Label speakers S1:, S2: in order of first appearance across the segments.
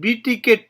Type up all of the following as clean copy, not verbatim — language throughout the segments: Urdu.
S1: BTK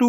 S1: 2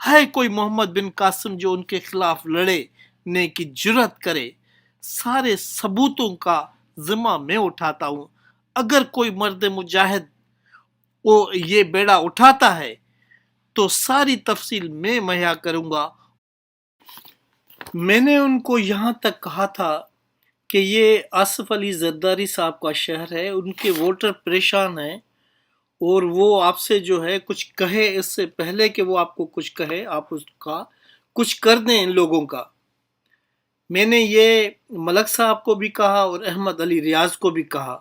S1: ہے کوئی محمد بن قاسم جو ان کے خلاف لڑنے کی جرات کرے؟ سارے ثبوتوں کا ذمہ میں اٹھاتا ہوں۔ اگر کوئی مرد مجاہد وہ یہ بیڑا اٹھاتا ہے تو ساری تفصیل میں مہیا کروں گا۔ میں نے ان کو یہاں تک کہا تھا کہ یہ آصف علی زرداری صاحب کا شہر ہے، ان کے ووٹر پریشان ہیں اور وہ آپ سے جو ہے کچھ کہے، اس سے پہلے کہ وہ آپ کو کچھ کہے آپ اس کا کچھ کر دیں ان لوگوں کا۔ میں نے یہ ملک صاحب کو بھی کہا اور احمد علی ریاض کو بھی کہا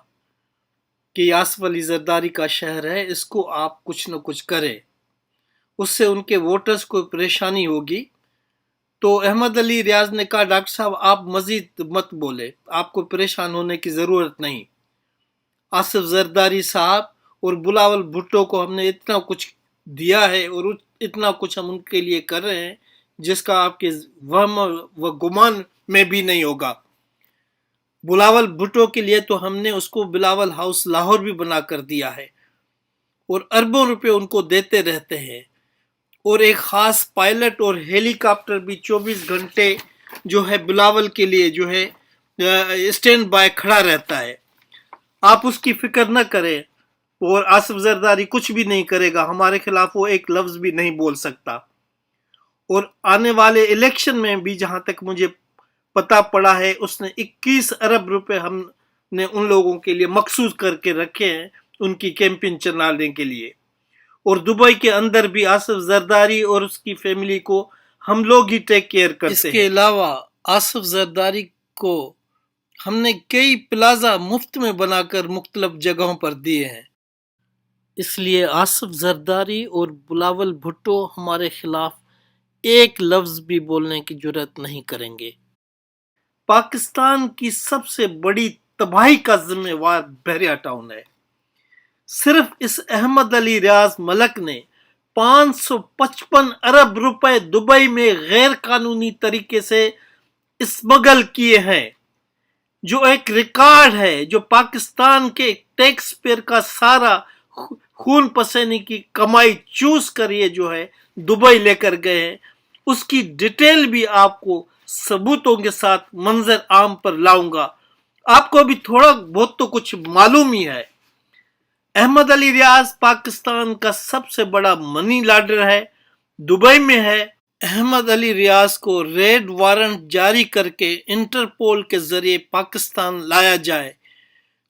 S1: کہ یہ آصف علی زرداری کا شہر ہے، اس کو آپ کچھ نہ کچھ کریں، اس سے ان کے ووٹرز کو پریشانی ہوگی۔ تو احمد علی ریاض نے کہا ڈاکٹر صاحب آپ مزید مت بولے، آپ کو پریشان ہونے کی ضرورت نہیں۔ آصف زرداری صاحب اور بلاول بھٹو کو ہم نے اتنا کچھ دیا ہے اور اتنا کچھ ہم ان کے لیے کر رہے ہیں جس کا آپ کے وہم و گمان میں بھی نہیں ہوگا۔ بلاول بھٹو کے لیے تو ہم نے اس کو بلاول ہاؤس لاہور بھی بنا کر دیا ہے اور اربوں روپے ان کو دیتے رہتے ہیں، اور ایک خاص پائلٹ اور ہیلی کاپٹر بھی 24 گھنٹے جو ہے بلاول کے لیے جو ہے اسٹینڈ بائی کھڑا رہتا ہے۔ آپ اس کی فکر نہ کریں، اور آصف زرداری کچھ بھی نہیں کرے گا، ہمارے خلاف وہ ایک لفظ بھی نہیں بول سکتا۔ اور آنے والے الیکشن میں بھی جہاں تک مجھے پتا پڑا ہے اس نے 21 ارب روپے ہم نے ان لوگوں کے لیے مخصوص کر کے رکھے ہیں ان کی کیمپین چلانے کے لیے، اور دبئی کے اندر بھی آصف زرداری اور اس کی فیملی کو ہم لوگ ہی ٹیک کیئر کرتے ہیں۔ اس کے علاوہ آصف زرداری کو ہم نے کئی پلازا مفت میں بنا کر مختلف جگہوں پر دیے ہیں، اس لیے آصف زرداری اور بلاول بھٹو ہمارے خلاف ایک لفظ بھی بولنے کی جرات نہیں کریں گے۔ پاکستان کی سب سے بڑی تباہی کا ذمہ وار بحریہ ٹاؤن ہے۔ صرف اس احمد علی ریاض ملک نے 555 ارب روپے دبئی میں غیر قانونی طریقے سے اسمگل کیے ہیں، جو ایک ریکارڈ ہے، جو پاکستان کے ٹیکس پیئر کا سارا خون پسینے کی کمائی چوس کر یہ جو ہے دبئی لے کر گئے ہیں۔ اس کی ڈیٹیل بھی آپ کو ثبوتوں کے ساتھ منظر عام پر لاؤں گا، آپ کو بھی تھوڑا بہت تو کچھ معلوم ہی ہے۔ احمد علی ریاض پاکستان کا سب سے بڑا منی لانڈر ہے، دبئی میں ہے۔ احمد علی ریاض کو ریڈ وارنٹ جاری کر کے انٹرپول کے ذریعے پاکستان لایا جائے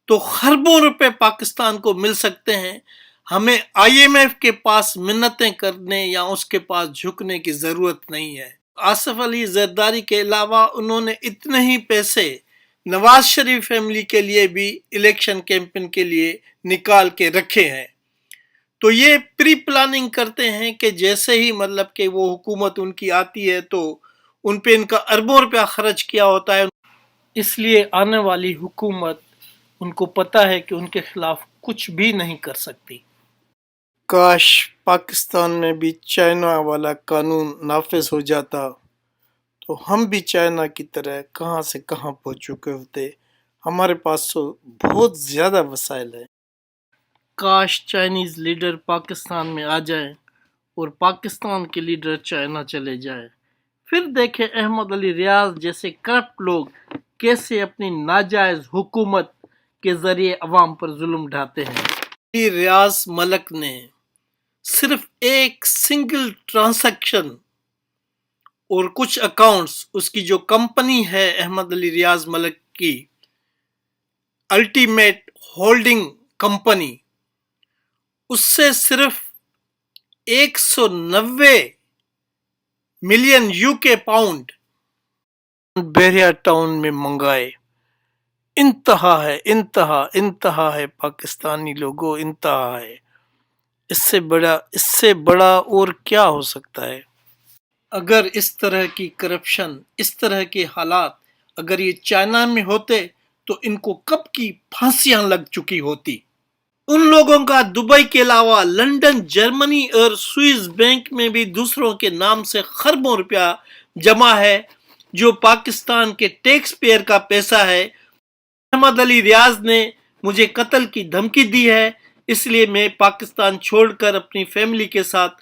S1: تو خربوں روپے پاکستان کو مل سکتے ہیں۔ ہمیں آئی ایم ایف کے پاس منتیں کرنے یا اس کے پاس جھکنے کی ضرورت نہیں ہے۔ آصف علی زرداری کے علاوہ انہوں نے اتنے ہی پیسے نواز شریف فیملی کے لیے بھی الیکشن کیمپین کے لیے نکال کے رکھے ہیں۔ تو یہ پری پلاننگ کرتے ہیں کہ جیسے ہی مطلب کہ وہ حکومت ان کی آتی ہے تو ان پہ ان کا اربوں روپیہ خرچ کیا ہوتا ہے، اس لیے آنے والی حکومت ان کو پتا ہے کہ ان کے خلاف کچھ بھی نہیں کر سکتی۔ کاش پاکستان میں بھی چائنا والا قانون نافذ ہو جاتا تو ہم بھی چائنا کی طرح کہاں سے کہاں پہنچ چکے ہوتے۔ ہمارے پاس تو بہت زیادہ وسائل ہیں۔ کاش چائنیز لیڈر پاکستان میں آ جائیں اور پاکستان کے لیڈر چائنا چلے جائیں، پھر دیکھیں احمد علی ریاض جیسے کرپٹ لوگ کیسے اپنی ناجائز حکومت کے ذریعے عوام پر ظلم ڈھاتے ہیں۔ علی ریاض ملک نے صرف ایک سنگل ٹرانزیکشن اور کچھ اکاؤنٹس، اس کی جو کمپنی ہے احمد علی ریاض ملک کی الٹیمیٹ ہولڈنگ کمپنی، اس سے صرف 190 ملین UK پاؤنڈ بحریہ ٹاؤن میں منگائے۔ انتہا ہے پاکستانی لوگوں، انتہا ہے۔ اس سے بڑا اور کیا ہو سکتا ہے؟ اگر اس طرح کی کرپشن، اس طرح کے حالات اگر یہ چائنا میں ہوتے تو ان کو کب کی پھانسیاں لگ چکی ہوتی۔ ان لوگوں کا دبئی کے علاوہ لندن، جرمنی اور سوئس بینک میں بھی دوسروں کے نام سے خربوں روپیہ جمع ہے، جو پاکستان کے ٹیکس پیئر کا پیسہ ہے۔ احمد علی ریاض نے مجھے قتل کی دھمکی دی ہے، اس لیے میں پاکستان چھوڑ کر اپنی فیملی کے ساتھ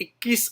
S1: 21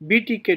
S1: BTK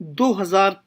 S1: 2000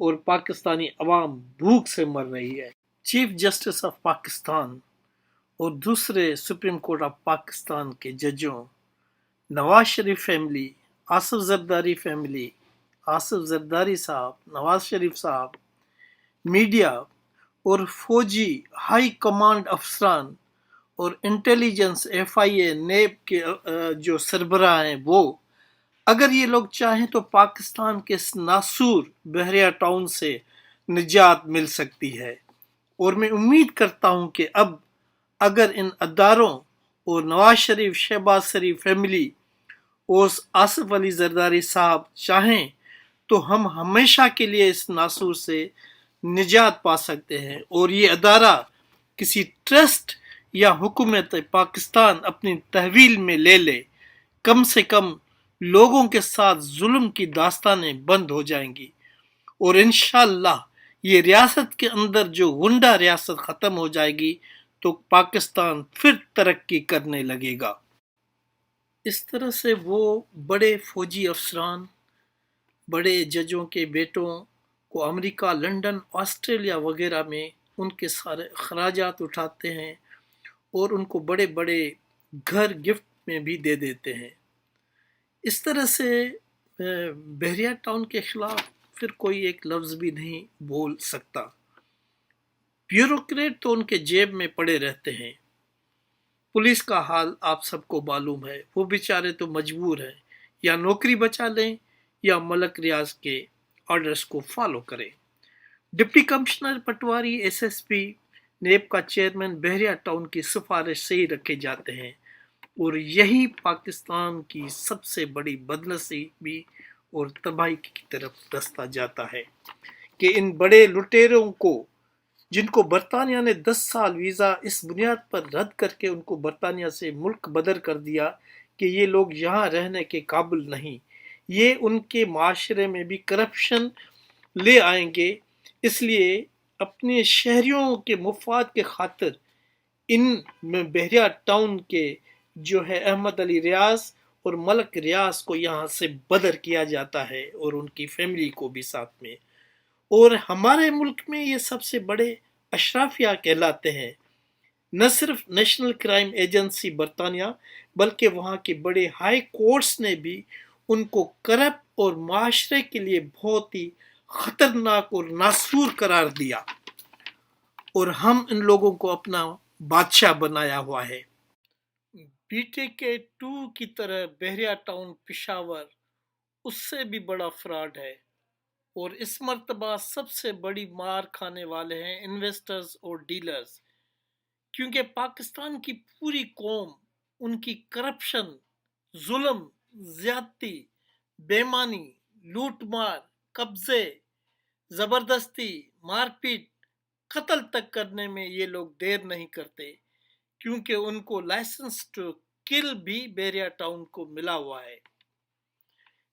S1: اور پاکستانی عوام بھوک سے مر رہی ہے۔ چیف جسٹس آف پاکستان اور دوسرے سپریم کورٹ آف پاکستان کے ججوں، نواز شریف فیملی، آصف زرداری فیملی، آصف زرداری صاحب، نواز شریف صاحب، میڈیا اور فوجی ہائی کمانڈ افسران اور انٹیلیجنس ایف آئی اے نیب کے جو سربراہ ہیں، وہ اگر یہ لوگ چاہیں تو پاکستان کے اس ناسور بحریہ ٹاؤن سے نجات مل سکتی ہے۔ اور میں امید کرتا ہوں کہ اب اگر ان اداروں اور نواز شریف، شہباز شریف فیملی اور آصف علی زرداری صاحب چاہیں تو ہم ہمیشہ کے لیے اس ناسور سے نجات پا سکتے ہیں، اور یہ ادارہ کسی ٹرسٹ یا حکومت پاکستان اپنی تحویل میں لے لے، کم سے کم لوگوں کے ساتھ ظلم کی داستانیں بند ہو جائیں گی، اور انشاءاللہ یہ ریاست کے اندر جو غنڈہ ریاست ختم ہو جائے گی تو پاکستان پھر ترقی کرنے لگے گا۔ اس طرح سے وہ بڑے فوجی افسران، بڑے ججوں کے بیٹوں کو امریکہ، لندن، آسٹریلیا وغیرہ میں ان کے سارے اخراجات اٹھاتے ہیں اور ان کو بڑے بڑے گھر گفٹ میں بھی دے دیتے ہیں۔ اس طرح سے بحریہ ٹاؤن کے خلاف پھر کوئی ایک لفظ بھی نہیں بول سکتا۔ بیوروکریٹ تو ان کے جیب میں پڑے رہتے ہیں۔ پولیس کا حال آپ سب کو معلوم ہے، وہ بیچارے تو مجبور ہیں، یا نوکری بچا لیں یا ملک ریاض کے آرڈرز کو فالو کریں۔ Deputy commissioner patwari, S S P, NAB کا چیئرمین بحریہ ٹاؤن کی سفارش سے ہی رکھے جاتے ہیں، اور یہی پاکستان کی سب سے بڑی بدنصیبی اور تباہی کی طرف رستہ جاتا ہے کہ ان بڑے لٹیروں کو، جن کو برطانیہ نے 10 سال ویزا اس بنیاد پر رد کر کے ان کو برطانیہ سے ملک بدر کر دیا کہ یہ لوگ یہاں رہنے کے قابل نہیں، یہ ان کے معاشرے میں بھی کرپشن لے آئیں گے، اس لیے اپنے شہریوں کے مفاد کے خاطر ان میں بحریہ ٹاؤن کے جو ہے احمد علی ریاض اور ملک ریاض کو یہاں سے بدر کیا جاتا ہے، اور ان کی فیملی کو بھی ساتھ میں۔ اور ہمارے ملک میں یہ سب سے بڑے اشرافیہ کہلاتے ہیں، نہ صرف نیشنل کرائم ایجنسی برطانیہ بلکہ وہاں کے بڑے ہائی کورٹس نے بھی ان کو کرپٹ اور معاشرے کے لیے بہت ہی خطرناک اور ناسور قرار دیا، اور ہم ان لوگوں کو اپنا بادشاہ بنایا ہوا ہے۔ بی ٹی کے 2 کی طرح بحریہ ٹاؤن پشاور اس سے بھی بڑا فراڈ ہے، اور اس مرتبہ سب سے بڑی مار کھانے والے ہیں انویسٹرز اور ڈیلرز، کیونکہ پاکستان کی پوری قوم ان کی کرپشن، ظلم، زیادتی، بےمانی، لوٹ مار، قبضے، زبردستی، مار پیٹ، قتل تک کرنے میں یہ لوگ دیر نہیں کرتے، کیونکہ ان کو لائسنس ٹو کل بھی بحریہ ٹاؤن کو ملا ہوا ہے۔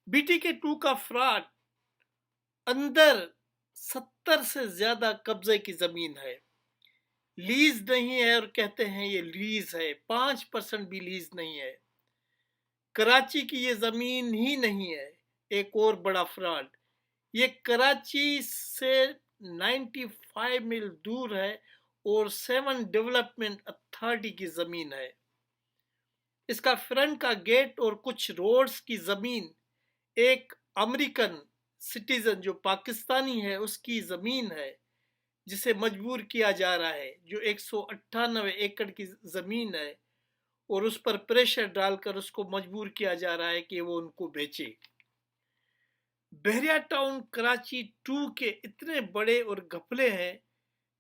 S1: بی ٹی کے 2 کا فراڈ اندر 70 سے زیادہ قبضے کی زمین ہے، لیز نہیں ہے، اور کہتے ہیں یہ لیز ہے، 5% بھی لیز نہیں ہے۔ کراچی کی یہ زمین ہی نہیں ہے۔ ایک اور بڑا فراڈ، یہ کراچی سے 95 میل دور ہے اور 7 ڈیولپمنٹ اتھارٹی کی زمین ہے۔ اس کا فرنٹ کا گیٹ اور کچھ روڈز کی زمین ایک امریکن سٹیزن جو پاکستانی ہے اس کی زمین ہے، جسے مجبور کیا جا رہا ہے، جو 198 ایکڑ کی زمین ہے، اور اس پر پریشر ڈال کر اس کو مجبور کیا جا رہا ہے کہ وہ ان کو بیچے۔ بحریہ ٹاؤن کراچی 2 کے اتنے بڑے اور گھپلے ہیں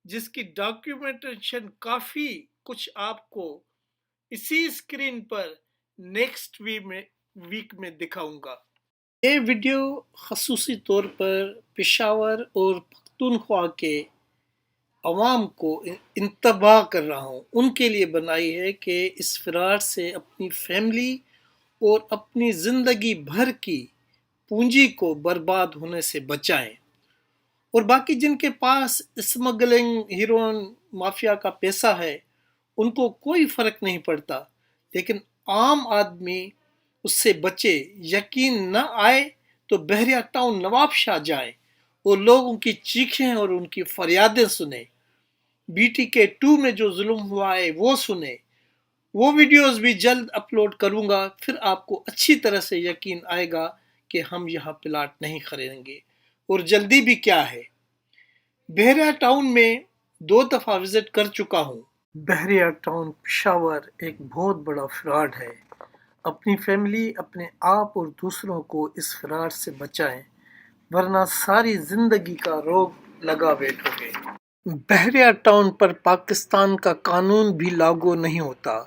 S1: جس کی ڈاکیومنٹیشن کافی کچھ آپ کو اسی اسکرین پر نیکسٹ ویک میں دکھاؤں گا۔ یہ ویڈیو خصوصی طور پر پشاور اور پختونخوا کے عوام کو انتباہ کر رہا ہوں، ان کے لیے بنائی ہے کہ اس فراڈ سے اپنی فیملی اور اپنی زندگی بھر کی پونجی کو برباد ہونے سے بچائیں، اور باقی جن کے پاس اسمگلنگ، ہیروئن مافیا کا پیسہ ہے ان کو کوئی فرق نہیں پڑتا، لیکن عام آدمی اس سے بچے۔ یقین نہ آئے تو بحریہ ٹاؤن نواب شاہ جائیں اور لوگوں کی چیخیں اور ان کی فریادیں سنیں، BTK2 میں جو ظلم ہوا ہے وہ سنیں۔ وہ ویڈیوز بھی جلد اپلوڈ کروں گا، پھر آپ کو اچھی طرح سے یقین آئے گا کہ ہم یہاں پلاٹ نہیں خریدیں گے، اور جلدی بھی کیا ہے۔ بحریہ ٹاؤن میں 2 دفعہ وزٹ کر چکا ہوں۔ بحریہ ٹاؤن پشاور ایک بہت بڑا فراڈ ہے۔ اپنی فیملی، اپنے آپ اور دوسروں کو اس فراڈ سے بچائیں، ورنہ ساری زندگی کا روگ لگا بیٹھو گے۔ بحریہ ٹاؤن پر پاکستان کا قانون بھی لاگو نہیں ہوتا۔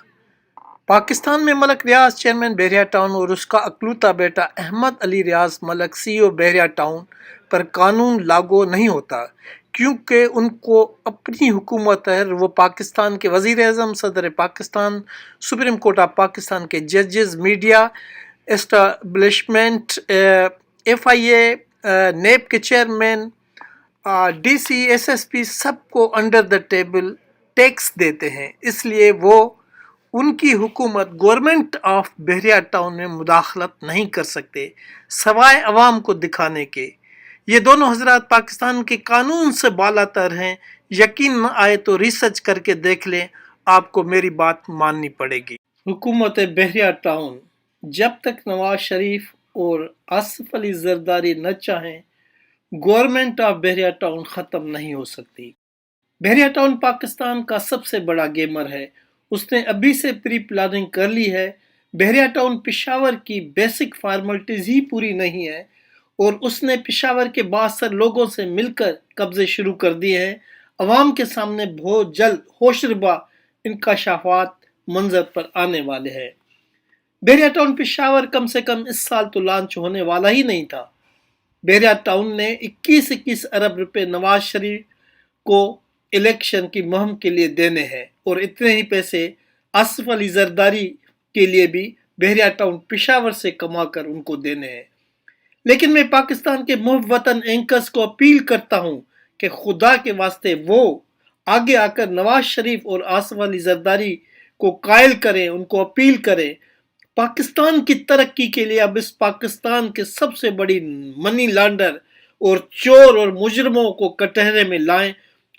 S1: پاکستان میں ملک ریاض چیئرمین بحریہ ٹاؤن اور اس کا اکلوتا بیٹا احمد علی ریاض ملک CEO بحریہ ٹاؤن پر قانون لاگو نہیں ہوتا، کیونکہ ان کو اپنی حکومت ہے۔ وہ پاکستان کے وزیر اعظم، صدر Pakistan, supreme court of Pakistan کے ججز، میڈیا اسٹیبلشمنٹ، FIA، نیب کے چیئرمین، DC، SSP سب کو انڈر دا ٹیبل ٹیکس دیتے ہیں، اس لیے وہ ان کی حکومت گورنمنٹ آف بحریہ ٹاؤن میں مداخلت نہیں کر سکتے سوائے عوام کو دکھانے کے۔ یہ دونوں حضرات پاکستان کے قانون سے بالا تر ہیں۔ یقین نہ آئے تو ریسرچ کر کے دیکھ لیں، آپ کو میری بات ماننی پڑے گی۔ حکومت بحریہ ٹاؤن جب تک نواز شریف اور آصف علی زرداری نہ چاہیں، گورنمنٹ آف بحریہ ٹاؤن ختم نہیں ہو سکتی۔ بحریہ ٹاؤن پاکستان کا سب سے بڑا گیمر ہے، اس نے ابھی سے پری پلاننگ کر لی ہے۔ بحریہ ٹاؤن پشاور کی بیسک فارملٹیز ہی پوری نہیں ہے، اور اس نے پشاور کے بااثر لوگوں سے مل کر قبضے شروع کر دیے ہیں۔ عوام کے سامنے بہت جلد ہوشربا انکشافات منظر پر آنے والے ہیں۔ بحریہ ٹاؤن پشاور کم سے کم اس سال تو لانچ ہونے والا ہی نہیں تھا۔ بحریہ ٹاؤن نے 21 ارب روپے نواز شریف کو الیکشن کی مہم کے لیے دینے ہیں، اور اتنے ہی پیسے آصف علی زرداری کے لیے بھی بحریہ ٹاؤن پشاور سے کما کر ان کو دینے ہیں۔ لیکن میں پاکستان کے محب وطن اینکرز کو اپیل کرتا ہوں کہ خدا کے واسطے وہ آگے آ کر نواز شریف اور آصف علی زرداری کو قائل کریں، ان کو اپیل کریں۔ پاکستان کی ترقی کے لیے اب اس پاکستان کے سب سے بڑی منی لانڈر اور چور اور مجرموں کو کٹہرے میں لائیں،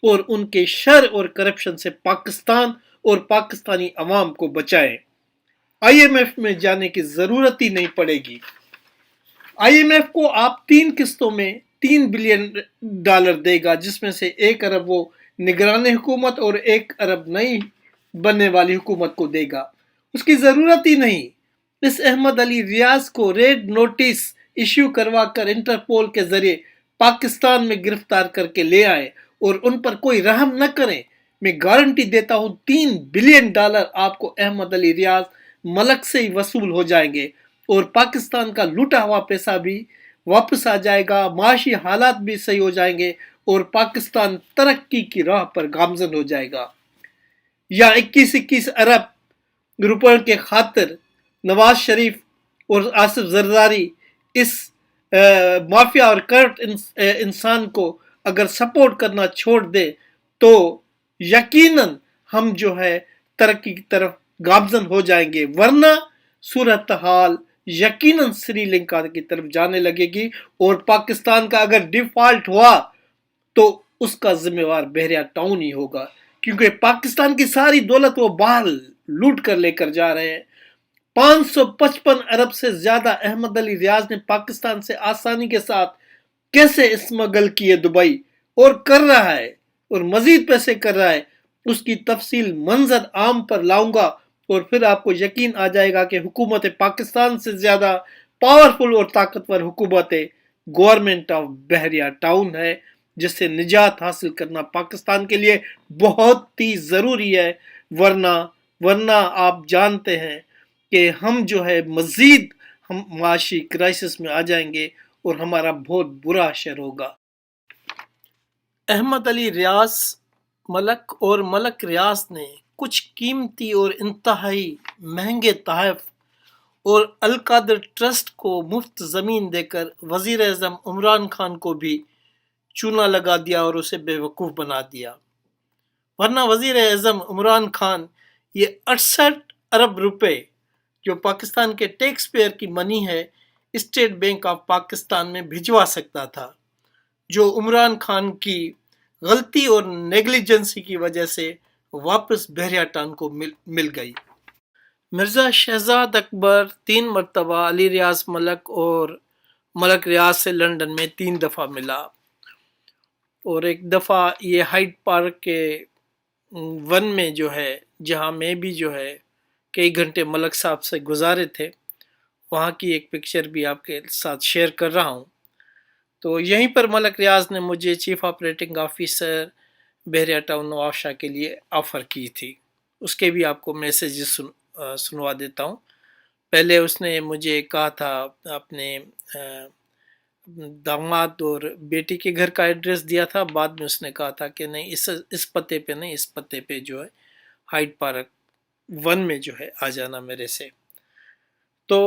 S1: اور ان کے شر اور کرپشن سے پاکستان اور پاکستانی عوام کو بچائیں۔ IMF میں جانے کی ضرورت ہی نہیں پڑے گی۔ IMF کو آپ 3 قسطوں میں $3 بلین دے گا، جس میں سے 1 ارب وہ نگران حکومت اور 1 ارب نئی بننے والی حکومت کو دے گا۔ اس کی ضرورت ہی نہیں۔ اس احمد علی ریاض کو ریڈ نوٹس ایشو کروا کر انٹرپول کے ذریعے پاکستان میں گرفتار کر کے لے آئے، اور ان پر کوئی رحم نہ کریں۔ میں گارنٹی دیتا ہوں $3 بلین آپ کو احمد علی ریاض ملک سے ہی وصول ہو جائیں گے، اور پاکستان کا لوٹا ہوا پیسہ بھی واپس آ جائے گا، معاشی حالات بھی صحیح ہو جائیں گے، اور پاکستان ترقی کی راہ پر گامزن ہو جائے گا۔ یا 21 ارب روپے کے خاطر نواز شریف اور آصف زرداری اس مافیا اور کرپٹ انسان کو اگر سپورٹ کرنا چھوڑ دے تو یقیناً ہم جو ہے ترقی کی طرف گامزن ہو جائیں گے، ورنہ صورتحال یقیناً سری لنکا کی طرف جانے لگے گی، اور پاکستان کا اگر ڈیفالٹ ہوا تو اس کا ذمہ وار بحریہ ٹاؤن ہی ہوگا، کیونکہ پاکستان کی ساری دولت وہ باہر لوٹ کر لے کر جا رہے ہیں۔ 555 ارب سے زیادہ احمد علی ریاض نے پاکستان سے آسانی کے ساتھ کیسے اسمگل کیے دبئی، اور کر رہا ہے، اور مزید پیسے کر رہا ہے۔ اس کی تفصیل منظر عام پر لاؤں گا، اور پھر آپ کو یقین آ جائے گا کہ حکومت پاکستان سے زیادہ پاورفل اور طاقتور حکومت گورنمنٹ آف بحریہ ٹاؤن ہے، جس سے نجات حاصل کرنا پاکستان کے لیے بہت ہی ضروری ہے، ورنہ آپ جانتے ہیں کہ ہم جو ہے مزید ہم معاشی کرائسس میں آ جائیں گے، اور ہمارا بہت برا اشر ہوگا۔ احمد علی ریاض ملک اور ملک ریاض نے کچھ قیمتی اور انتہائی مہنگے تحائف اور القادر ٹرسٹ کو مفت زمین دے کر وزیر اعظم عمران خان کو بھی چونا لگا دیا اور اسے بے وقوف بنا دیا، ورنہ وزیر اعظم عمران خان یہ 68 ارب روپے جو پاکستان کے ٹیکس پیئر کی منی ہے، اسٹیٹ بینک آف پاکستان میں بھجوا سکتا تھا، جو عمران خان کی غلطی اور نیگلیجنسی کی وجہ سے واپس بحریہ ٹاؤن کو مل گئی۔ مرزا شہزاد اکبر 3 مرتبہ علی ریاض ملک اور ملک ریاض سے لنڈن میں 3 دفعہ ملا، اور ایک دفعہ یہ ہائیڈ پارک کے 1 میں جو ہے، جہاں میں بھی جو ہے کئی گھنٹے ملک صاحب سے گزارے تھے، وہاں کی ایک پکچر بھی آپ کے ساتھ شیئر کر رہا ہوں۔ تو یہیں پر ملک ریاض نے مجھے چیف آپریٹنگ آفیسر بحریہ ٹاؤن نواب شاہ کے لیے آفر کی تھی۔ اس کے بھی آپ کو میسیجز سنوا دیتا ہوں۔ پہلے اس نے مجھے کہا تھا اپنے داماد اور بیٹی کے گھر کا ایڈریس دیا تھا، بعد میں اس نے کہا تھا کہ نہیں، اس پتے پہ نہیں، اس پتے پہ جو ہے ہائیڈ پارک 1 میں جو ہے آ جانا میرے سے۔ تو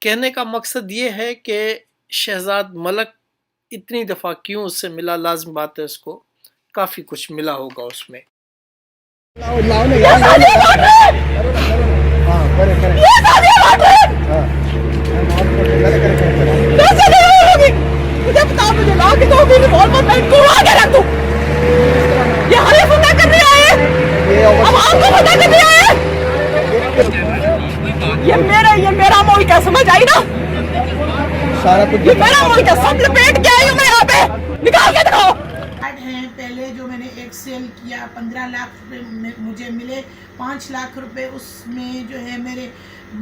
S1: کہنے کا مقصد یہ ہے کہ شہزاد ملک اتنی دفعہ کیوں اس سے ملا، لازم بات ہے اس کو کافی کچھ ملا ہوگا اس میں۔
S2: یہ میرا ملک ہے، سمجھ آئی نا؟ سارا کچھ یہ میرا ملک ہے، سب لپیٹ کے آئی ہوں میں یہاں پہ، نکال کے دکھاؤ۔ ہیں پہلے جو میں نے ایک سیل کیا 15 لاکھ روپے مجھے ملے، 5 لاکھ روپے اس میں جو ہے میرے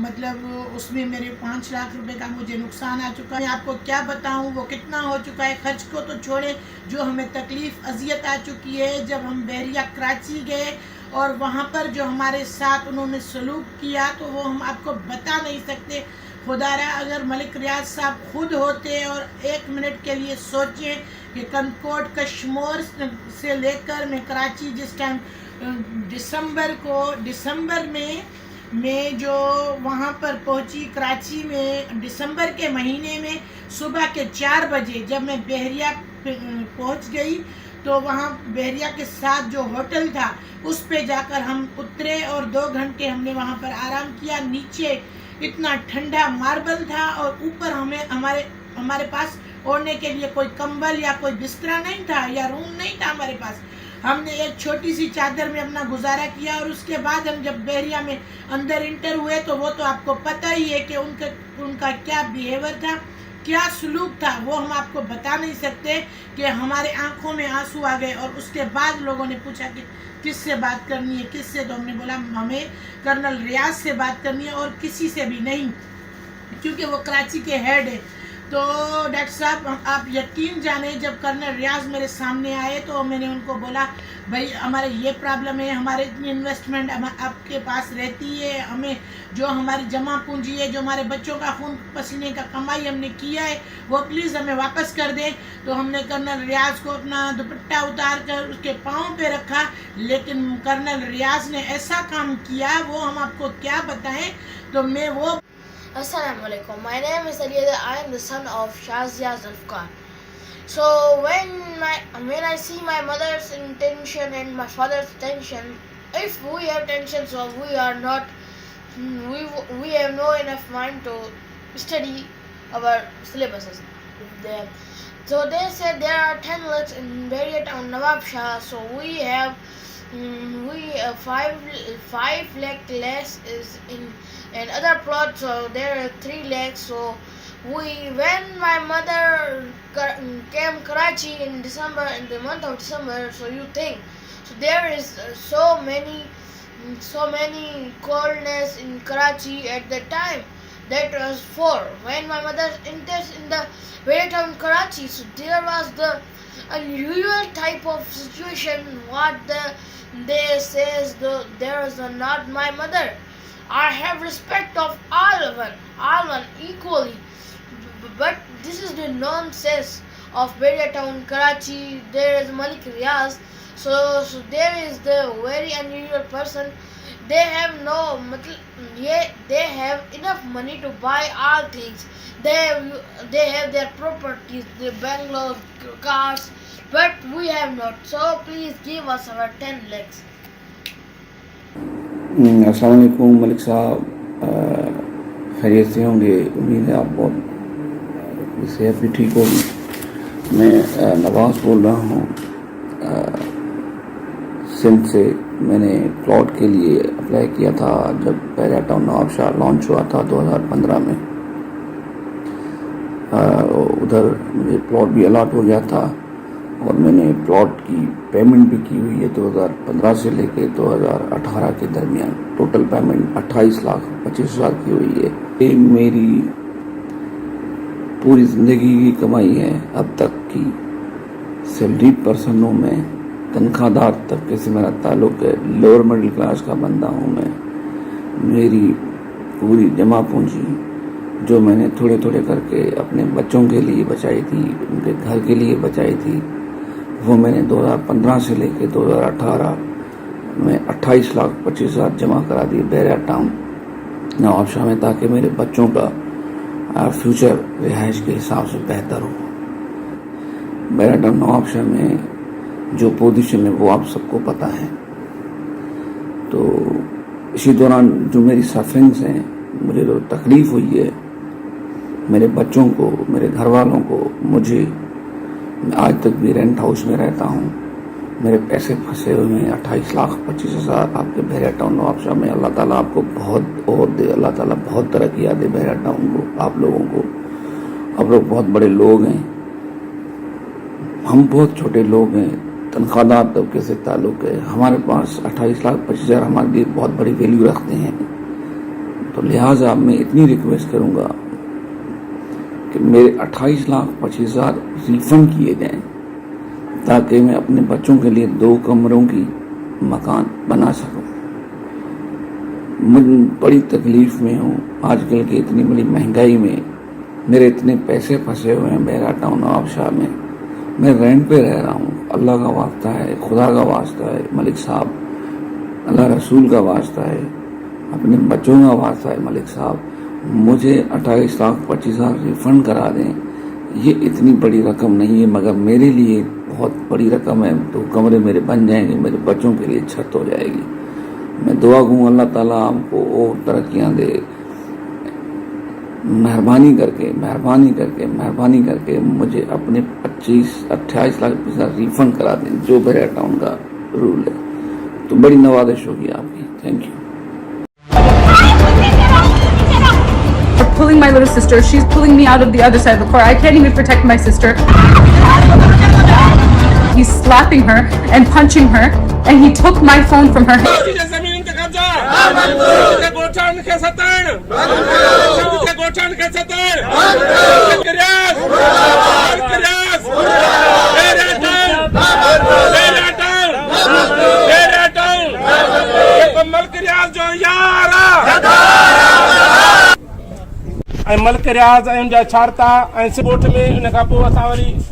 S2: مطلب اس میں میرے 5 لاکھ روپے کا مجھے نقصان آ چکا ہے۔ آپ کو کیا بتاؤں وہ کتنا ہو چکا ہے، خرچ کو تو چھوڑے، جو ہمیں تکلیف اذیت آ چکی ہے جب ہم بحریہ کراچی گئے اور وہاں پر جو ہمارے ساتھ انہوں نے سلوک کیا تو وہ ہم آپ کو بتا نہیں سکتے۔ خدا را اگر ملک ریاض صاحب خود ہوتے اور 1 منٹ کے لیے سوچیں کہ کنکوٹ کشمور سے لے کر میں کراچی جس ٹائم دسمبر میں جو وہاں پر پہنچی کراچی میں دسمبر کے مہینے میں صبح کے 4 بجے جب میں بحریہ پہنچ گئی تو وہاں بحریہ کے ساتھ جو ہوٹل تھا اس پہ جا کر ہم اترے اور 2 گھنٹے ہم نے وہاں پر آرام کیا۔ نیچے اتنا ٹھنڈا ماربل تھا اور اوپر ہمارے پاس اوڑھنے کے لیے کوئی کمبل یا کوئی بسترا نہیں تھا یا روم نہیں تھا ہمارے پاس۔ ہم نے ایک چھوٹی سی چادر میں اپنا گزارا کیا اور اس کے بعد ہم جب بحریہ میں اندر انٹر ہوئے تو وہ تو آپ کو پتہ ہی ہے کہ ان کا کیا بیہیور تھا، کیا سلوک تھا، وہ ہم آپ کو بتا نہیں سکتے کہ ہمارے آنکھوں میں آنسو آ گئے۔ اور اس کے بعد لوگوں نے پوچھا کہ کس سے بات کرنی ہے، کس سے، تو ہم نے بولا ہمیں کرنل ریاض سے بات کرنی ہے اور کسی سے بھی نہیں، کیونکہ وہ کراچی کے ہیڈ ہے۔ تو ڈاکٹر صاحب آپ یقین جانیں جب کرنل ریاض میرے سامنے آئے تو میں نے ان کو بولا بھائی ہمارے یہ پرابلم ہے، ہمارے اتنی انویسٹمنٹ آپ کے پاس رہتی ہے، ہمیں جو ہماری جمع پونجی ہے، جو ہمارے بچوں کا خون پسینے کا کمائی ہم نے کیا ہے وہ پلیز ہمیں واپس کر دیں۔ تو ہم نے کرنل ریاض کو اپنا دوپٹہ اتار کر اس کے پاؤں پہ رکھا، لیکن کرنل ریاض نے ایسا کام کیا وہ ہم آپ کو کیا بتائیں۔ تو میں وہ
S3: Assalamu alaikum. My name is Aliyah. I am the son of Shazia Zulfikar. So when I see my mother's intention and my father's tension, if we have tension, so we are not, we have no enough mind to study our syllabuses. So they said there are 10 lakhs in Bariya Town, Nawab Shah. So we have 5 lakh less is in and other plots, so there are 3 lakhs. So when my mother came Karachi in December, in the month of December, so you think, so there is so many coldness in Karachi at that time. That was 4. When my mother enters in the very town Karachi, so there was the unusual type of situation. What they says there is not my mother. I have respect of all one equally, but this is the nonsense of Bariya Town, Karachi. There is Malik Riaz, so there is the very unusual person. They have they have enough money to buy all things. They have their properties, the bungalows, cars, but we have not. So please give us our 10 lakhs.
S4: السلام علیکم ملک صاحب، خیریت سے ہوں گے؟ امید ہے آپ بہت صحت بھی ٹھیک ہوگی۔ میں نواز بول رہا ہوں سندھ سے. میں نے پلاٹ کے لیے اپلائی کیا تھا جب بحریہ ٹاؤن نواب شاہ لانچ ہوا تھا 2015 میں. ادھر مجھے پلاٹ بھی الاٹ ہو گیا تھا اور میں نے پلاٹ کی پیمنٹ بھی کی ہوئی ہے 2015 سے لے کے 2018 کے درمیان. ٹوٹل پیمنٹ 28,25,000 کی ہوئی ہے. یہ میری پوری زندگی کی کمائی ہے اب تک کی. سیلریڈ پرسن ہوں میں, تنخواہ دار طبقے سے میرا تعلق ہے, لوور مڈل کلاس کا بندہ ہوں میں. میری پوری جمع پونجی جو میں نے تھوڑے تھوڑے کر کے اپنے بچوں کے لیے بچائی تھی, ان کے گھر کے لیے بچائی تھی, وہ میں نے 2015 سے لے کے 2018 میں 28,25,000 جمع کرا دی بحریہ ٹاؤن نواب شاہ میں, تاکہ میرے بچوں کا فیوچر رہائش کے حساب سے بہتر ہو. بحریہ ٹاؤن نواب شاہ میں جو پوزیشن ہے وہ آپ سب کو پتہ ہے. تو اسی دوران جو میری سفرنگز ہیں, مجھے جو تکلیف ہوئی ہے, میرے بچوں کو, میرے گھر والوں کو, مجھے, میں آج تک بھی رینٹ ہاؤس میں رہتا ہوں. میرے پیسے پھنسے ہوئے ہیں 28,25,000 آپ کے بحریہ ٹاؤن نواب شاہ میں. اللہ تعالیٰ آپ کو بہت اور دے, اللہ تعالیٰ بہت ترقیاں دے بحریہ ٹاؤن کو, آپ لوگوں کو. آپ لوگ بہت بڑے لوگ ہیں, ہم بہت چھوٹے لوگ ہیں, تنخواہ دار طبقے سے تعلق ہے. ہمارے پاس 28,25,000 ہمارے لیے بہت بڑی ویلیو رکھتے ہیں. تو لہٰذا میں اتنی ریکویسٹ کروں گا کہ میرے 28,25,000 ریفنڈ کیے جائیں, تاکہ میں اپنے بچوں کے لیے 2 کمروں کی مکان بنا سکوں. میں بڑی تکلیف میں ہوں آج کل کی اتنی بڑی مہنگائی میں. میرے اتنے پیسے پھنسے ہوئے ہیں بحریہ ٹاؤن نواب شاہ میں. میں رینٹ پہ رہ رہا ہوں. اللہ کا واسطہ ہے, خدا کا واسطہ ہے ملک صاحب, اللہ رسول کا واسطہ ہے, اپنے بچوں کا واسطہ ہے ملک صاحب, مجھے 28,25,000 ریفنڈ کرا دیں. یہ اتنی بڑی رقم نہیں ہے, مگر میرے لیے بہت بڑی رقم ہے. 2 کمرے میرے بن جائیں گے, میرے بچوں کے لیے چھت ہو جائے گی. میں دعا کروں اللہ تعالیٰ آپ کو اور ترقیاں دے. مہربانی کر کے مجھے اپنے 28,00,000 ریفنڈ کرا دیں, جو بحریہ ٹاؤن کا رول ہے. تو بڑی نوازش ہوگی آپ کی. Thank you.
S5: Pulling my little sister, she's pulling me out of the other side of the car. I can't even protect my sister. He's slapping her and punching her, and he took my phone from her.
S6: زمین کا قبضہ گوٹھان کے ستر گوٹھان کے ستر ملک ریاض جو یارا ملک ریاض ان جا چھارتا ڳوٺ میں ان کان پوءِ اسان وری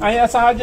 S6: اساں اج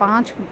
S5: 5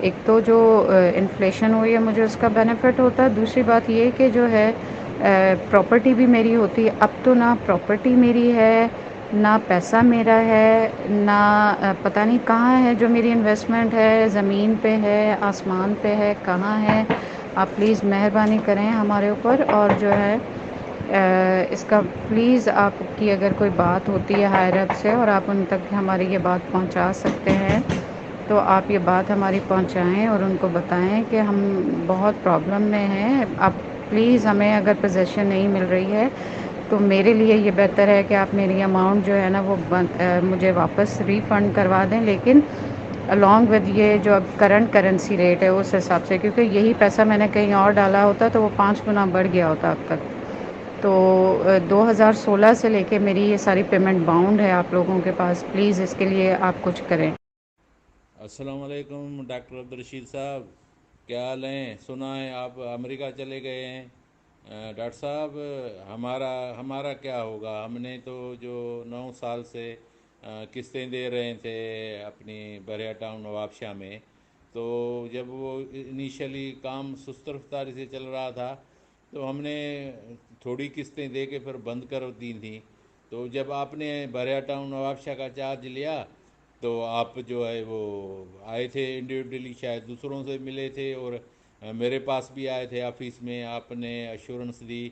S5: ایک تو جو انفلیشن ہوئی ہے مجھے اس کا بینیفٹ ہوتا ہے، دوسری بات یہ کہ جو ہے پراپرٹی بھی میری ہوتی ہے. اب تو نہ پراپرٹی میری ہے، نہ پیسہ میرا ہے، نہ پتہ نہیں کہاں ہے جو میری انویسٹمنٹ ہے، زمین پہ ہے، آسمان پہ ہے، کہاں ہے. آپ پلیز مہربانی کریں ہمارے اوپر، اور جو ہے اس کا پلیز آپ کی اگر کوئی بات ہوتی ہے ہائر اپ سے اور آپ ان تک ہماری یہ بات پہنچا سکتے ہیں تو آپ یہ بات ہماری پہنچائیں اور ان کو بتائیں کہ ہم بہت پرابلم میں ہیں. آپ پلیز ہمیں اگر پوزیشن نہیں مل رہی ہے تو میرے لیے یہ بہتر ہے کہ آپ میری اماؤنٹ جو ہے نا وہ مجھے واپس ریفنڈ کروا دیں، لیکن along with یہ جو اب کرنٹ کرنسی ریٹ ہے اس حساب سے، کیونکہ یہی پیسہ میں نے کہیں اور ڈالا ہوتا تو وہ 5 گنا بڑھ گیا ہوتا اب تک. تو 2016 سے لے کے میری یہ ساری پیمنٹ باؤنڈ ہے آپ لوگوں کے پاس. پلیز اس کے لیے آپ کچھ کریں.
S7: السلام علیکم ڈاکٹر عبدالرشید صاحب، کیا حال ہیں؟ سنا ہے آپ امریکہ چلے گئے ہیں. ڈاکٹر صاحب ہمارا کیا ہوگا؟ ہم نے تو جو 9 سال سے قسطیں دے رہے تھے اپنی بحریہ ٹاؤن نواب شاہ میں، تو جب وہ انیشلی کام سست رفتاری سے چل رہا تھا تو ہم نے تھوڑی قسطیں دے کے پھر بند کر دی تھیں. تو جب آپ نے بحریہ ٹاؤن نواب شاہ کا چارج لیا تو آپ جو ہے وہ آئے تھے انڈیویڈولی، شاید دوسروں سے ملے تھے اور میرے پاس بھی آئے تھے آفس میں. آپ نے ایشورنس دی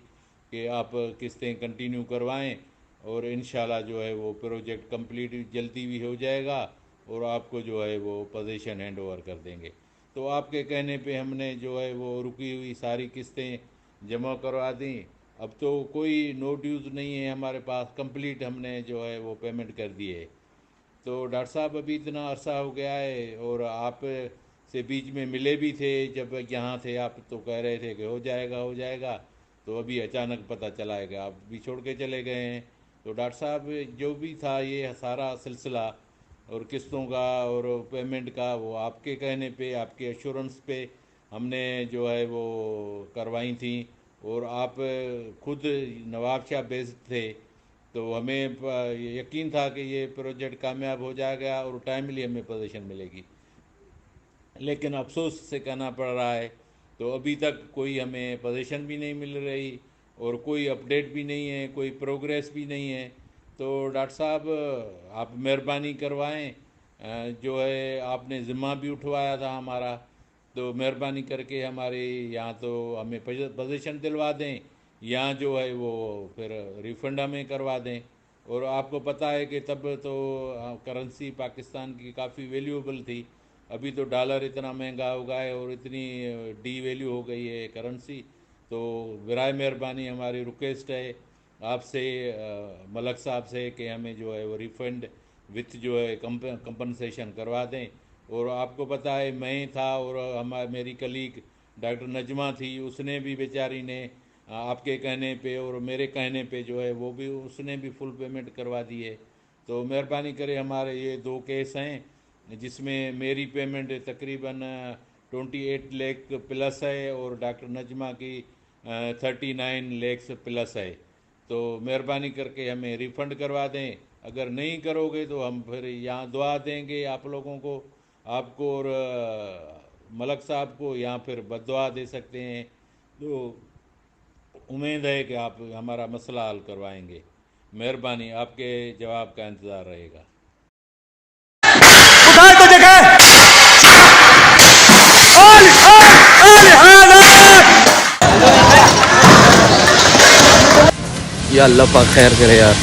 S7: کہ آپ قسطیں کنٹینیو کروائیں اور انشاءاللہ جو ہے وہ پروجیکٹ کمپلیٹ جلدی بھی ہو جائے گا اور آپ کو جو ہے وہ پوزیشن ہینڈ اوور کر دیں گے. تو آپ کے کہنے پہ ہم نے جو ہے وہ رکی ہوئی ساری قسطیں جمع کروا دیں. اب تو کوئی نو ڈیوز نہیں ہے ہمارے پاس، کمپلیٹ ہم نے جو ہے وہ پیمنٹ کر دی ہے. تو ڈاکٹر صاحب ابھی اتنا عرصہ ہو گیا ہے اور آپ سے بیچ میں ملے بھی تھے جب یہاں تھے، آپ تو کہہ رہے تھے کہ ہو جائے گا تو ابھی اچانک پتہ چلا ہے کہ آپ بھی چھوڑ کے چلے گئے ہیں. تو ڈاکٹر صاحب جو بھی تھا یہ سارا سلسلہ اور قسطوں کا اور پیمنٹ کا وہ آپ کے کہنے پہ، آپ کے ایشورنس پہ ہم نے جو ہے وہ کروائی تھیں اور آپ خود نواب شاہ بیسڈ تھے تو ہمیں یقین تھا کہ یہ پروجیکٹ کامیاب ہو جائے گا اور ٹائملی ہمیں پوزیشن ملے گی. لیکن افسوس سے کہنا پڑ رہا ہے تو ابھی تک کوئی ہمیں پوزیشن بھی نہیں مل رہی اور کوئی اپڈیٹ بھی نہیں ہے، کوئی پروگریس بھی نہیں ہے. تو ڈاکٹر صاحب آپ مہربانی کروائیں، جو ہے آپ نے ذمہ بھی اٹھوایا تھا ہمارا، تو مہربانی کر کے ہمارے یہاں تو ہمیں پوزیشن دلوا دیں یا جو ہے وہ پھر ریفنڈ ہمیں کروا دیں. اور آپ کو پتہ ہے کہ تب تو کرنسی پاکستان کی کافی ویلیوبل تھی، ابھی تو ڈالر اتنا مہنگا ہو گیا ہے اور اتنی ڈی ویلیو ہو گئی ہے کرنسی. تو برائے مہربانی ہماری ریکویسٹ ہے آپ سے، ملک صاحب سے، کہ ہمیں جو ہے وہ ریفنڈ وتھ جو ہے کمپنسیشن کروا دیں. اور آپ کو پتہ ہے میں تھا اور میری کلیگ ڈاکٹر نجمہ تھی، اس نے بھی بیچاری نے آپ کے کہنے پہ اور میرے کہنے پہ جو ہے وہ بھی اس نے بھی فل پیمنٹ کروا دی ہے. تو مہربانی کرے، ہمارے یہ 2 کیس ہیں جس میں میری پیمنٹ تقریباً 28 لاکھ پلس ہے اور ڈاکٹر نجمہ کی 39 لاکھ پلس ہے. تو مہربانی کر کے ہمیں ریفنڈ کروا دیں. اگر نہیں کرو گے تو ہم پھر یہاں دعا دیں گے آپ لوگوں کو، آپ کو اور ملک صاحب کو، یہاں پھر بد دعا دے سکتے ہیں. تو امید ہے کہ آپ ہمارا مسئلہ حل کروائیں گے. مہربانی، آپ کے جواب کا انتظار رہے گا.
S8: یا اللہ پاک خیر کرے یار.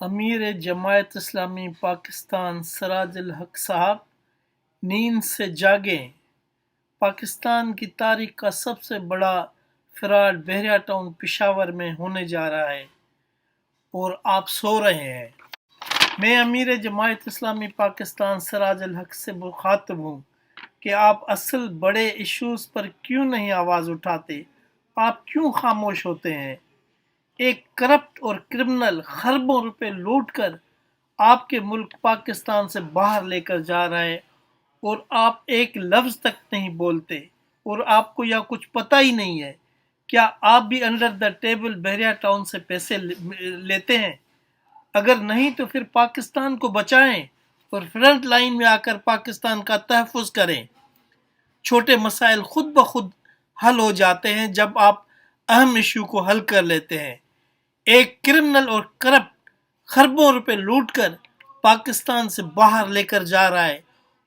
S1: امیر جماعت اسلامی پاکستان سراج الحق صاحب نیند سے جاگیں، پاکستان کی تاریخ کا سب سے بڑا فراڈ بحریہ ٹاؤن پشاور میں ہونے جا رہا ہے اور آپ سو رہے ہیں۔ میں امیر جماعت اسلامی پاکستان سراج الحق سے مخاطب ہوں کہ آپ اصل بڑے ایشوز پر کیوں نہیں آواز اٹھاتے؟ آپ کیوں خاموش ہوتے ہیں؟ ایک کرپٹ اور کرمنل خربوں روپے لوٹ کر آپ کے ملک پاکستان سے باہر لے کر جا رہا ہے اور آپ ایک لفظ تک نہیں بولتے، اور آپ کو یا کچھ پتہ ہی نہیں ہے۔ کیا آپ بھی انڈر دا ٹیبل بحریہ ٹاؤن سے پیسے لیتے ہیں؟ اگر نہیں تو پھر پاکستان کو بچائیں اور فرنٹ لائن میں آ کر پاکستان کا تحفظ کریں۔ چھوٹے مسائل خود بخود حل ہو جاتے ہیں جب آپ اہم ایشو کو حل کر لیتے ہیں۔ ایک کرمنل اور کرپٹ خربوں روپے لوٹ کر پاکستان سے باہر لے کر جا رہا ہے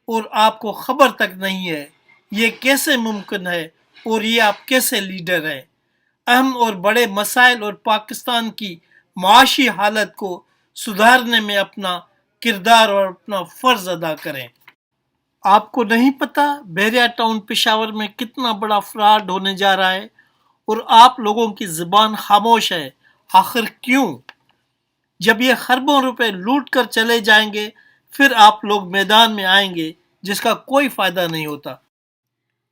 S1: اور آپ کو خبر تک نہیں ہے۔ یہ کیسے ممکن ہے اور یہ آپ کیسے لیڈر ہیں؟ اہم اور بڑے مسائل اور پاکستان کی معاشی حالت کو سدھارنے میں اپنا کردار اور اپنا فرض ادا کریں۔ آپ کو نہیں پتا بحریہ ٹاؤن پشاور میں کتنا بڑا فراڈ ہونے جا رہا ہے اور آپ لوگوں کی زبان خاموش ہے؟ آخر کیوں؟ جب یہ خربوں روپے لوٹ کر چلے جائیں گے پھر آپ لوگ میدان میں آئیں گے جس کا کوئی فائدہ نہیں ہوتا۔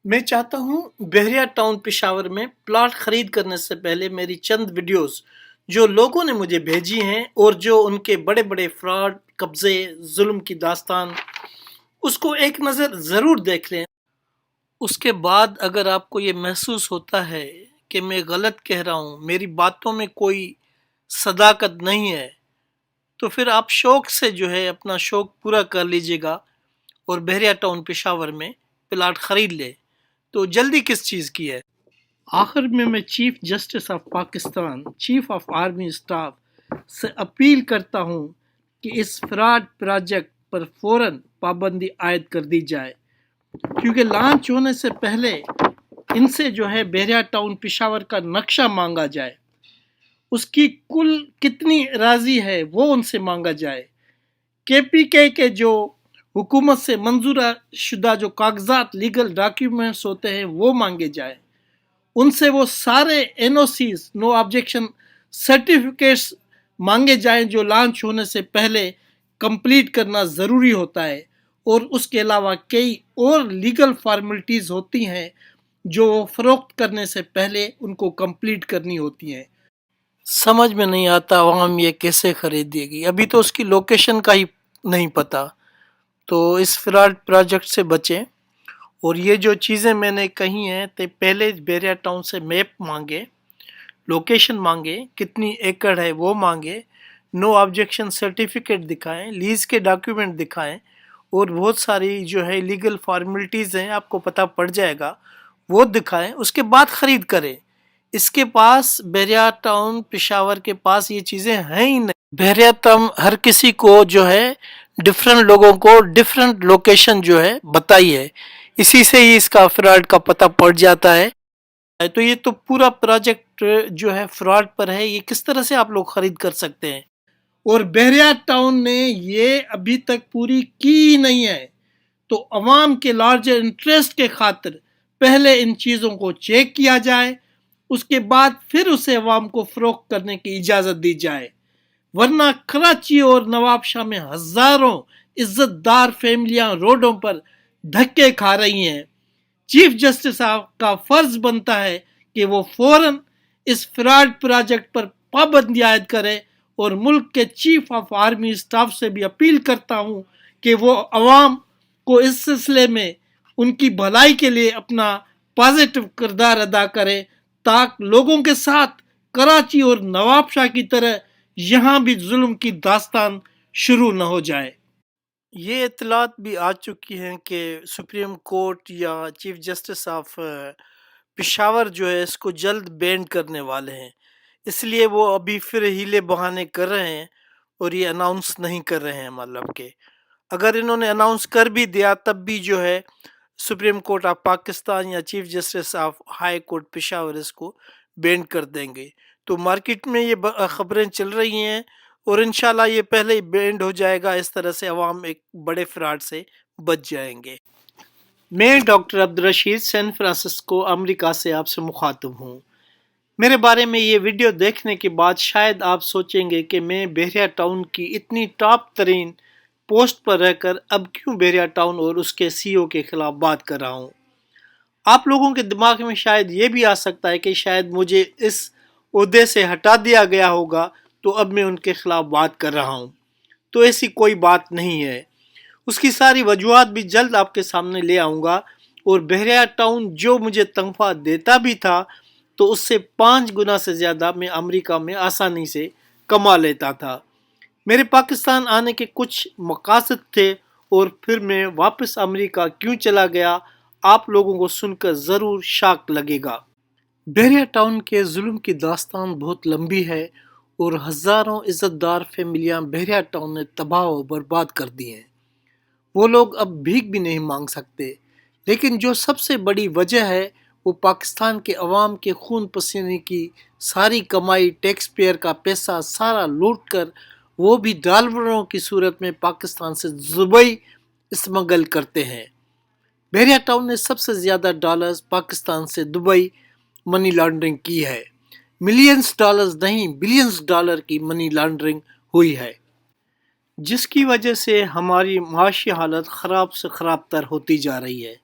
S1: میں چاہتا ہوں بحریہ ٹاؤن پشاور میں پلاٹ خرید کرنے سے پہلے میری چند ویڈیوز جو لوگوں نے مجھے بھیجی ہیں اور جو ان کے بڑے بڑے فراڈ، قبضے، ظلم کی داستان، اس کو ایک نظر ضرور دیکھ لیں۔ اس کے بعد اگر آپ کو یہ محسوس ہوتا ہے کہ میں غلط کہہ رہا ہوں، میری باتوں میں کوئی صداقت نہیں ہے، تو پھر آپ شوق سے جو ہے اپنا شوق پورا کر لیجئے گا اور بحریہ ٹاؤن پشاور میں پلاٹ خرید لے۔ تو جلدی کس چیز کی ہے؟ آخر میں chief justice of Pakistan, chief of army staff سے اپیل کرتا ہوں کہ اس فراڈ پروجیکٹ پر فوراً پابندی عائد کر دی جائے، کیونکہ لانچ ہونے سے پہلے ان سے جو ہے بحریہ ٹاؤن پشاور کا نقشہ مانگا جائے، اس کی کل کتنی اراضی ہے وہ ان سے مانگا جائے، کے پی کے جو حکومت سے منظور شدہ جو کاغذات، لیگل ڈاکیومنٹس ہوتے ہیں وہ مانگے جائے، ان سے وہ سارے این او سیز، نو آبجیکشن سرٹیفکیٹس مانگے جائیں جو لانچ ہونے سے پہلے کمپلیٹ کرنا ضروری ہوتا ہے، اور اس کے علاوہ کئی اور لیگل فارمیلٹیز ہوتی ہیں جو فروخت کرنے سے پہلے ان کو کمپلیٹ کرنی ہوتی ہیں۔ سمجھ میں نہیں آتا عوام یہ کیسے خریدے گی، ابھی تو اس کی لوکیشن کا ہی نہیں پتا۔ تو اس فراڈ پروجیکٹ سے بچیں، اور یہ جو چیزیں میں نے کہی ہیں تو پہلے بحریہ ٹاؤن سے میپ مانگے، لوکیشن مانگے، کتنی ایکڑ ہے وہ مانگے، نو آبجیکشن سرٹیفکیٹ دکھائیں، لیز کے ڈاکیومنٹ دکھائیں، اور بہت ساری جو ہے لیگل فارمیلٹیز ہیں آپ کو پتہ پڑ جائے گا، وہ دکھائیں، اس کے بعد خرید کریں۔ اس کے پاس بحریہ ٹاؤن پشاور کے پاس یہ چیزیں ہیں ہی نہیں۔ بحریہ ٹاؤن ہر کسی کو جو ہے ڈفرنٹ لوگوں کو ڈفرنٹ لوکیشن جو ہے بتائی ہے، اسی سے ہی اس کا فراڈ کا پتہ پڑ جاتا ہے۔ تو یہ تو پورا پروجیکٹ جو ہے فراڈ پر ہے، یہ کس طرح سے آپ لوگ خرید کر سکتے ہیں؟ اور بحریہ ٹاؤن نے یہ ابھی تک پوری کی نہیں ہے، تو عوام کے لارجر انٹرسٹ کے خاطر پہلے ان چیزوں کو چیک کیا جائے، اس کے بعد پھر اسے عوام کو فروخت کرنے کی اجازت دی جائے، ورنہ کراچی اور نواب شاہ میں ہزاروں عزت دار فیملیاں روڈوں پر دھکے کھا رہی ہیں۔ چیف جسٹس صاحب کا فرض بنتا ہے کہ وہ فوراً اس فراڈ پروجیکٹ پر پابندی عائد کرے، اور ملک کے چیف آف آرمی اسٹاف سے بھی اپیل کرتا ہوں کہ وہ عوام کو اس سلسلے میں ان کی بھلائی کے لیے اپنا پازیٹو کردار ادا کرے، تاکہ لوگوں کے ساتھ کراچی اور نواب شاہ کی طرح یہاں بھی ظلم کی داستان شروع نہ ہو جائے۔ یہ اطلاعات بھی آ چکی ہیں کہ سپریم کورٹ یا چیف جسٹس آف پشاور جو ہے اس کو جلد بینڈ کرنے والے ہیں، اس لیے وہ ابھی پھر ہیلے بہانے کر رہے ہیں اور یہ اناؤنس نہیں کر رہے ہیں۔ مطلب کہ اگر انہوں نے اناؤنس کر بھی دیا تب بھی جو ہے سپریم کورٹ آف پاکستان یا chief justice of high court Peshawar اس کو بینڈ کر دیں گے۔ تو مارکیٹ میں یہ خبریں چل رہی ہیں، اور انشاءاللہ یہ پہلے ہی بینڈ ہو جائے گا. اس طرح سے عوام ایک بڑے فراڈ سے بچ جائیں گے. میں ڈاکٹر عبدالرشید سین فرانسسکو امریکہ سے آپ سے مخاطب ہوں. میرے بارے میں یہ ویڈیو دیکھنے کے بعد شاید آپ سوچیں گے کہ میں بحریہ ٹاؤن کی اتنی ٹاپ ترین پوسٹ پر رہ کر اب کیوں بحریہ ٹاؤن اور اس کے سی او کے خلاف بات کر رہا ہوں. آپ لوگوں کے دماغ میں شاید یہ بھی آ سکتا ہے کہ شاید مجھے اس عہدے سے ہٹا دیا گیا ہوگا تو اب میں ان کے خلاف بات کر رہا ہوں. تو ایسی کوئی بات نہیں ہے. اس کی ساری وجوہات بھی جلد آپ کے سامنے لے آؤں گا. اور بحریہ ٹاؤن جو مجھے تنخواہ دیتا بھی تھا تو اس سے 5 گنا سے زیادہ میں امریکہ میں آسانی سے کما لیتا تھا. میرے پاکستان آنے کے کچھ مقاصد تھے اور پھر میں واپس امریکہ کیوں چلا گیا آپ لوگوں کو سن کر ضرور شاک لگے گا. بحریہ ٹاؤن کے ظلم کی داستان بہت لمبی ہے اور ہزاروں عزت دار فیملیاں بحریہ ٹاؤن نے تباہ و برباد کر دی ہیں. وہ لوگ اب بھیک بھی نہیں مانگ سکتے. لیکن جو سب سے بڑی وجہ ہے وہ پاکستان کے عوام کے خون پسینے کی ساری کمائی، ٹیکس پیئر کا پیسہ سارا لوٹ کر وہ بھی ڈالروں کی صورت میں پاکستان سے دبئی اسمگل کرتے ہیں. بحریہ ٹاؤن نے سب سے زیادہ ڈالرز پاکستان سے دبئی منی لانڈرنگ کی ہے. ملینز ڈالرز نہیں، بلینز ڈالر کی منی لانڈرنگ ہوئی ہے، جس کی وجہ سے ہماری معاشی حالت خراب سے خراب تر ہوتی جا رہی ہے.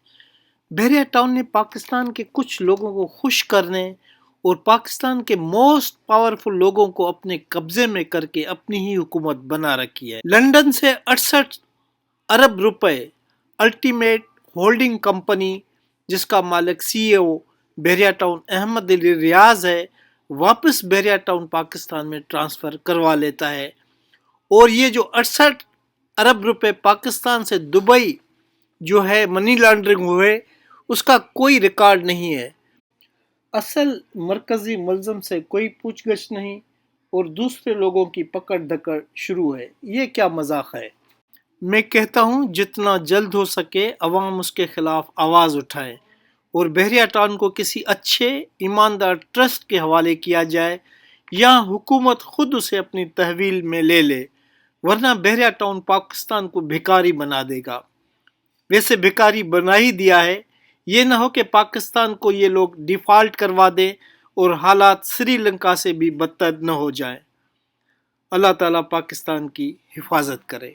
S1: بحریہ ٹاؤن نے پاکستان کے کچھ لوگوں کو خوش کرنے اور پاکستان کے موسٹ پاورفل لوگوں کو اپنے قبضے میں کر کے اپنی ہی حکومت بنا رکھی ہے. لندن سے 68 ارب روپے الٹیمیٹ ہولڈنگ کمپنی جس کا مالک سی او بحریہ ٹاؤن احمد علی ریاض ہے، واپس بحریہ ٹاؤن پاکستان میں ٹرانسفر کروا لیتا ہے. اور یہ جو 68 ارب روپے پاکستان سے دبئی جو ہے منی لانڈرنگ ہوئے اس کا کوئی ریکارڈ نہیں ہے. اصل مرکزی ملزم سے کوئی پوچھ گچھ نہیں اور دوسرے لوگوں کی پکڑ دکڑ شروع ہے. یہ کیا مذاق ہے؟ میں کہتا ہوں جتنا جلد ہو سکے عوام اس کے خلاف آواز اٹھائے اور بحریہ ٹاؤن کو کسی اچھے ایماندار ٹرسٹ کے حوالے کیا جائے یا حکومت خود اسے اپنی تحویل میں لے لے، ورنہ بحریہ ٹاؤن پاکستان کو بھکاری بنا دے گا. ویسے بھکاری بنا ہی دیا ہے. یہ نہ ہو کہ پاکستان کو یہ لوگ ڈیفالٹ کروا دیں اور حالات سری لنکا سے بھی بدتر نہ ہو جائیں. اللہ تعالیٰ پاکستان کی حفاظت کرے.